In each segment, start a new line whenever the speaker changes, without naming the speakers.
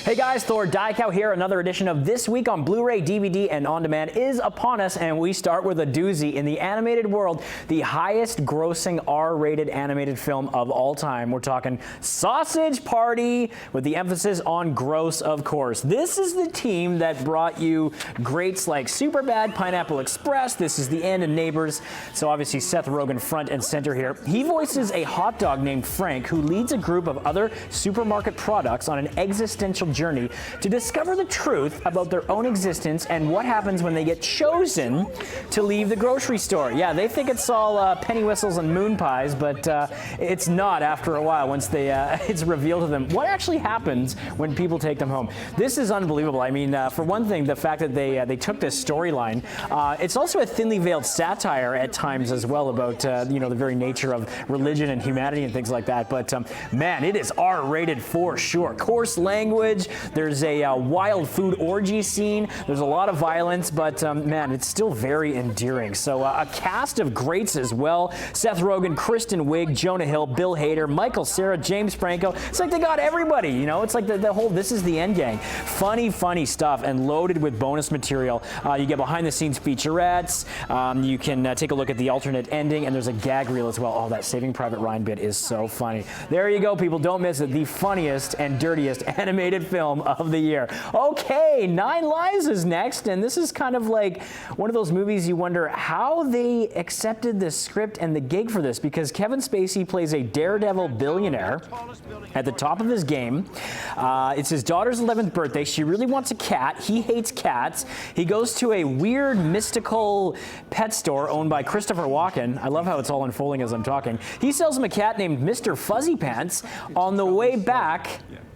Hey guys, Thor Diecow here. Another edition of This Week on Blu-ray, DVD, and On Demand is upon us, and we start with a doozy. In the animated world, the highest grossing R-rated animated film of all time. We're talking Sausage Party, with the emphasis on gross, of course. This is the team that brought you greats like Superbad, Pineapple Express, This Is the End, and Neighbors. So obviously Seth Rogen front and center here. He voices a hot dog named Frank, who leads a group of other supermarket products on an existential journey to discover the truth about their own existence and what happens when they get chosen to leave the grocery store. Yeah, they think it's all penny whistles and moon pies, but it's not after a while once it's revealed to them what actually happens when people take them home. This is unbelievable. I mean, for one thing, the fact that they took this storyline, it's also a thinly veiled satire at times as well about the very nature of religion and humanity and things like that. But man, it is R-rated for sure. Coarse language. There's a wild food orgy scene. There's a lot of violence, but man, it's still very endearing. So a cast of greats as well. Seth Rogen, Kristen Wiig, Jonah Hill, Bill Hader, Michael Cera, James Franco. It's like they got everybody, you know? It's like the whole This Is the End gang. Funny stuff and loaded with bonus material. You get behind-the-scenes featurettes. You can take a look at the alternate ending, and there's a gag reel as well. Oh, that Saving Private Ryan bit is so funny. There you go, people. Don't miss it. The funniest and dirtiest animated film of the year. Okay, 9 Lives is next, and this is kind of like one of those movies you wonder how they accepted the script and the gig for this, because Kevin Spacey plays a Daredevil billionaire at the top of his game. It's his daughter's 11th birthday. She really wants a cat. He hates cats. He goes to a weird mystical pet store owned by Christopher Walken. I love how it's all unfolding as I'm talking. He sells him a cat named Mr. Fuzzy Pants. On the way back,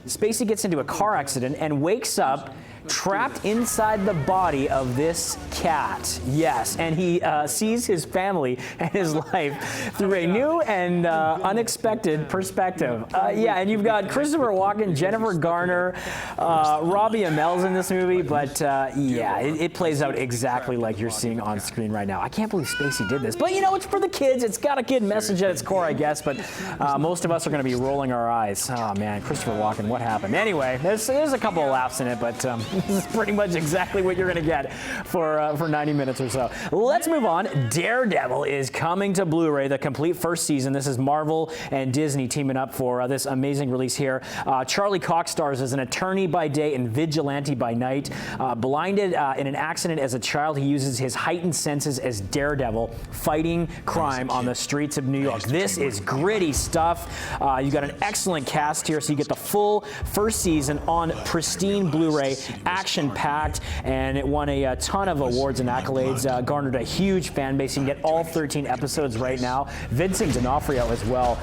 Spacey gets into a car accident and wakes up trapped inside the body of this cat. Yes, and he sees his family and his life through a new and unexpected perspective. Yeah, and you've got Christopher Walken, Jennifer Garner, Robbie Amell's in this movie, but yeah, it plays out exactly like you're seeing on screen right now. I can't believe Spacey did this, but you know, it's for the kids. It's got a kid message at its core, I guess, but most of us are going to be rolling our eyes. Oh man, Christopher Walken, what happened? Anyway, there's a couple of laughs in it, but this is pretty much exactly what you're going to get for 90 minutes or so. Let's move on. Daredevil is coming to Blu-ray, the complete first season. This is Marvel and Disney teaming up for this amazing release here. Charlie Cox stars as an attorney by day and vigilante by night. Blinded in an accident as a child, he uses his heightened senses as Daredevil, fighting crime on the streets of New York. This is gritty stuff. You got an excellent cast here, so you get the full first season on pristine Blu-ray, action-packed, and it won a ton of awards and accolades, garnered a huge fan base. You can get all 13 episodes right now. Vincent D'Onofrio as well,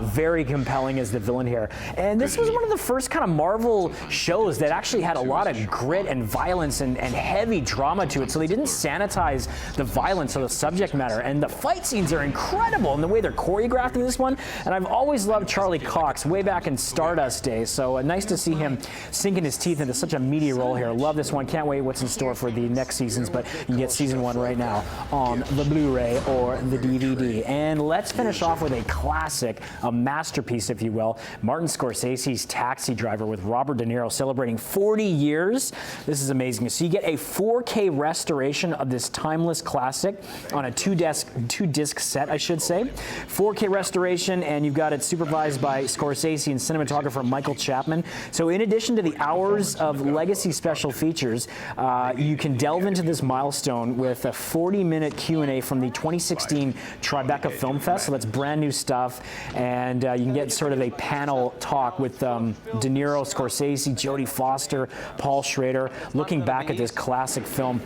very compelling as the villain here. And this was one of the first kind of Marvel shows that actually had a lot of grit and violence and heavy drama to it, so they didn't sanitize the violence or the subject matter. And the fight scenes are incredible in the way they're choreographed in this one. And I've always loved Charlie Cox way back in Stardust days, so nice to see him sinking his teeth into such a meaty role here. Love this one. Can't wait what's in store for the next seasons, but you can get season 1 right now on the Blu-ray or the DVD. And let's finish off with a classic, a masterpiece, if you will. Martin Scorsese's Taxi Driver with Robert De Niro celebrating 40 years. This is amazing. So you get a 4K restoration of this timeless classic on a two-disc set, I should say. 4K restoration, and you've got it supervised by Scorsese and cinematographer Michael Chapman. So in addition to the hours of legacy special features, you can delve into this milestone with a 40-minute Q&A from the 2016 Tribeca Film Fest. So that's brand new stuff, and you can get sort of a panel talk with De Niro, Scorsese, Jodie Foster, Paul Schrader, looking back at this classic film,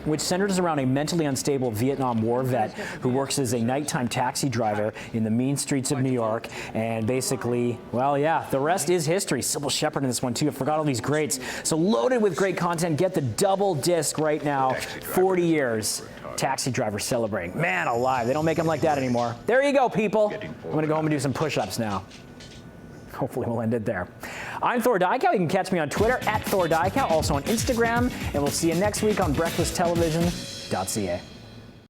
which centers around a mentally unstable Vietnam War vet who works as a nighttime taxi driver in the mean streets of New York. And basically, well, yeah, the rest is history. Sybil Shepherd in this one, too. I forgot all these greats. So loaded with great content. Get the double disc right now. 40 years. Taxi Driver celebrating. Man alive, they don't make them like that anymore. There you go, people. I'm going to go home and do some push-ups now. Hopefully we'll end it there. I'm Thor Diecow. You can catch me on Twitter @ThorDiecow, also on Instagram, and we'll see you next week on BreakfastTelevision.ca.